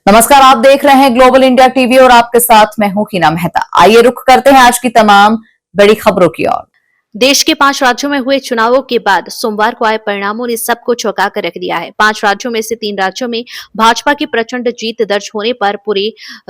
नमस्कार, आप देख रहे हैं ग्लोबल इंडिया टीवी और आपके साथ मैं हूं हीना मेहता। आइए रुख करते हैं आज की तमाम बड़ी खबरों की ओर। देश के 5 राज्यों में हुए चुनावों के बाद सोमवार को आए परिणामों ने सबको चौंका कर रख दिया है। 5 राज्यों में से 3 राज्यों में भाजपा की प्रचंड जीत दर्ज होने पर पूरे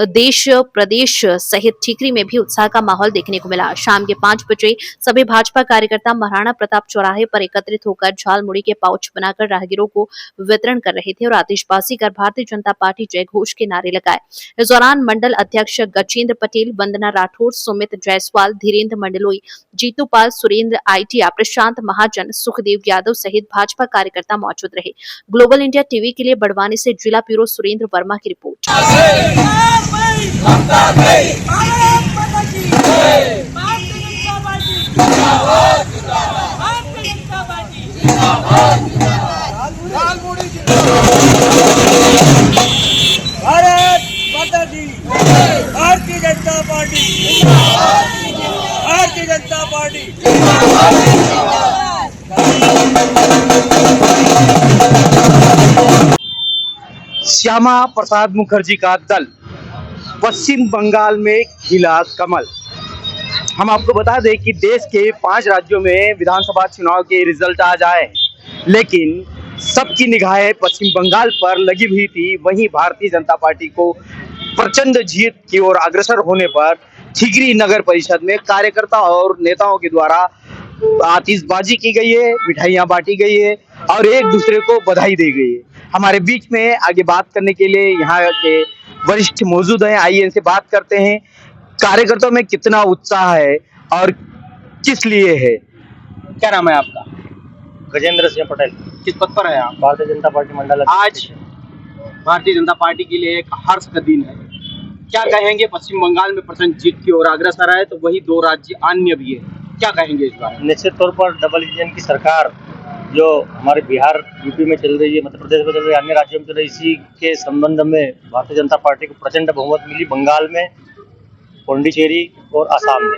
देश प्रदेश सहित ठीकरी में भी उत्साह का माहौल देखने को मिला। शाम के 5 बजे सभी भाजपा कार्यकर्ता महाराणा प्रताप चौराहे पर एकत्रित होकर झालमुड़ी के पाउच बनाकर राहगीरों को वितरण कर रहे थे और आतिशबाजी कर भारतीय जनता पार्टी जय घोष के नारे लगाए। इस दौरान मंडल अध्यक्ष गजेंद्र पटेल, वंदना राठौर, सुमित जायसवाल, धीरेन्द्र मंडलोई, जीतू पाल, सुरेंद्र आइटिया, प्रशांत महाजन, सुखदेव यादव सहित भाजपा कार्यकर्ता मौजूद रहे। ग्लोबल इंडिया टीवी के लिए बड़वानी से जिला ब्यूरो सुरेंद्र वर्मा की रिपोर्ट। भारत माता की, भारतीय जनता पार्टी, भारतीय जनता पार्टी। श्यामा प्रसाद मुखर्जी का दल पश्चिम बंगाल में खिला कमल। हम आपको बता दें कि देश के 5 राज्यों में विधानसभा चुनाव के रिजल्ट आज आए, लेकिन सबकी निगाहें पश्चिम बंगाल पर लगी हुई थी। वहीं भारतीय जनता पार्टी को प्रचंड जीत की ओर अग्रसर होने पर ठीकरी नगर परिषद में कार्यकर्ता और नेताओं के द्वारा आतिशबाजी की गई है, मिठाइयां बांटी गई है और एक दूसरे को बधाई दी गई है। हमारे बीच में आगे बात करने के लिए यहाँ के वरिष्ठ मौजूद हैं। आइए इनसे बात करते हैं। कार्यकर्ताओं में कितना उत्साह है और किस लिए है? क्या नाम है आपका? गजेंद्र सिंह पटेल। किस पद पर है आप? भारतीय जनता पार्टी मंडल। आज भारतीय जनता पार्टी के लिए एक हर्ष का दिन है। क्या कहेंगे? पश्चिम बंगाल में प्रचंड जीत की ओर अग्रसर है, तो वही 2 राज्य अन्य भी है, क्या कहेंगे इस बारे में? निश्चित तौर पर डबल इंजन की सरकार जो हमारे बिहार, यूपी में चल रही है, मध्य प्रदेश में चल रही है, अन्य राज्यों में चल रही है, इसी के संबंध में भारतीय जनता पार्टी को प्रचंड बहुमत मिली बंगाल में, पुडुचेरी और असम में।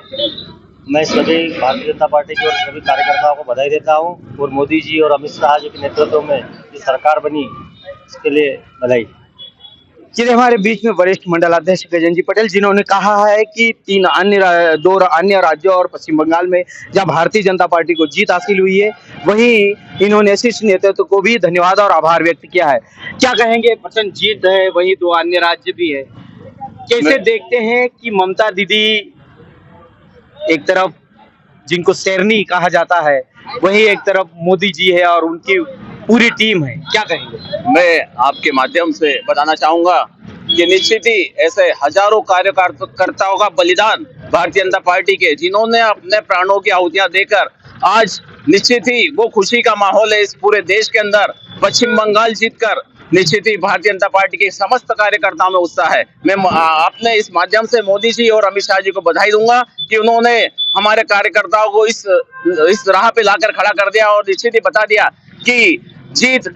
मैं सभी भारतीय जनता पार्टी के और सभी कार्यकर्ताओं को बधाई देता हूं और मोदी जी और अमित शाह जी के नेतृत्व में जो सरकार बनी इसके लिए बधाई। जिन्हें हमारे बीच में वरिष्ठ मंडल अध्यक्ष गजेंद्र जी पटेल, जिन्होंने कहा है कि 2 अन्य राज्यों और पश्चिम बंगाल में जहां भारतीय जनता पार्टी को जीत हासिल हुई है, वहीं इन्होंने शीर्ष नेतृत्व को भी धन्यवाद और आभार व्यक्त किया है। क्या कहेंगे? प्रचंड जीत है, वहीं 2 अन्य राज्य भी है। कैसे देखते हैं कि ममता दीदी एक तरफ जिनको शेरनी कहा जाता है, वहीं एक तरफ मोदी जी है और उनकी पूरी टीम है, क्या कहेंगे? मैं आपके माध्यम से बताना चाहूंगा कि निश्चित ही ऐसे हजारों कार्यकर्ताओं का बलिदान भारतीय जनता पार्टी के, जिन्होंने अपने प्राणों की आहुतियां देकर आज निश्चित ही वो खुशी का माहौल है इस पूरे देश के अंदर। पश्चिम बंगाल जीतकर निश्चित ही भारतीय जनता पार्टी के समस्त कार्यकर्ताओं में उत्साह है। मैं अपने इस माध्यम से मोदी जी और अमित शाह जी को बधाई दूंगा कि उन्होंने हमारे कार्यकर्ताओं को इस राह पे लाकर खड़ा कर दिया और निश्चित ही बता दिया कि जीत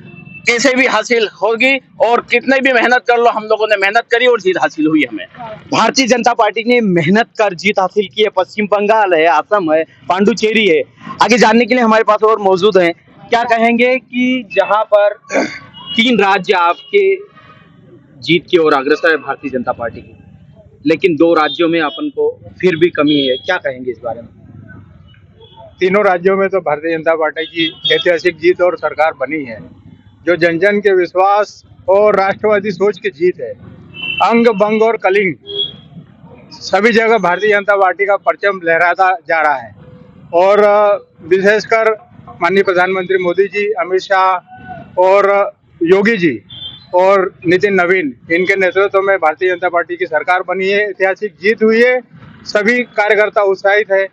कैसे भी हासिल होगी और कितने भी मेहनत कर लो, हम लोगों ने मेहनत करी और जीत हासिल हुई। हमें भारतीय जनता पार्टी ने मेहनत कर जीत हासिल की है। पश्चिम बंगाल है, असम है, पुडुचेरी है। आगे जानने के लिए हमारे पास और मौजूद हैं। क्या कहेंगे कि जहां पर 3 राज्य आपके जीत की ओर अग्रसर है भारतीय जनता पार्टी की, लेकिन 2 राज्यों में अपन को फिर भी कमी है, क्या कहेंगे इस बारे में? तीनों राज्यों में तो भारतीय जनता पार्टी की ऐतिहासिक जीत और सरकार बनी है, जो जन जन के विश्वास और राष्ट्रवादी सोच की जीत है। अंग बंग और कलिंग सभी जगह भारतीय जनता पार्टी का परचम लहराता जा रहा है और विशेषकर माननीय प्रधानमंत्री मोदी जी, अमित शाह और योगी जी और नितिन नवीन, इनके नेतृत्व में भारतीय जनता पार्टी की सरकार बनी है। ऐतिहासिक जीत हुई है, सभी कार्यकर्ता उत्साहित है।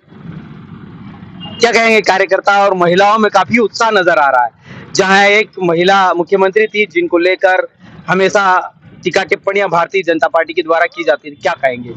क्या कहेंगे? कार्यकर्ता और महिलाओं में काफी उत्साह नजर आ रहा है। जहां एक महिला मुख्यमंत्री थी जिनको लेकर हमेशा टीका टिप्पणियां भारतीय जनता पार्टी के द्वारा की जाती थी, क्या कहेंगे?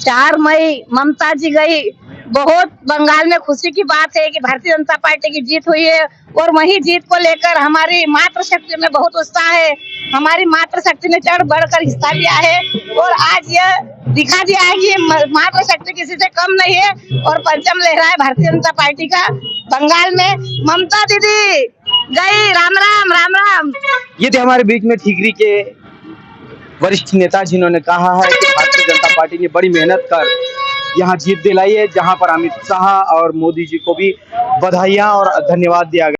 4 मई ममता जी गई, बहुत बंगाल में खुशी की बात है कि भारतीय जनता पार्टी की जीत हुई है और वही जीत को लेकर हमारी मातृशक्ति में बहुत उत्साह है। हमारी मातृशक्ति ने चढ़ बढ़कर हिस्सा लिया है और आज यह दिखा दिया है कि मातृशक्ति किसी से कम नहीं है और परचम लहरा है भारतीय जनता पार्टी का। बंगाल में ममता दीदी गई, राम राम राम राम। ये थे हमारे बीच में ठीकरी के वरिष्ठ नेता जिन्होंने कहा है कि भारतीय जनता पार्टी ने बड़ी मेहनत कर यहाँ जीत दिलाई है, जहां पर अमित शाह और मोदी जी को भी बधाइयां और धन्यवाद दिया गया।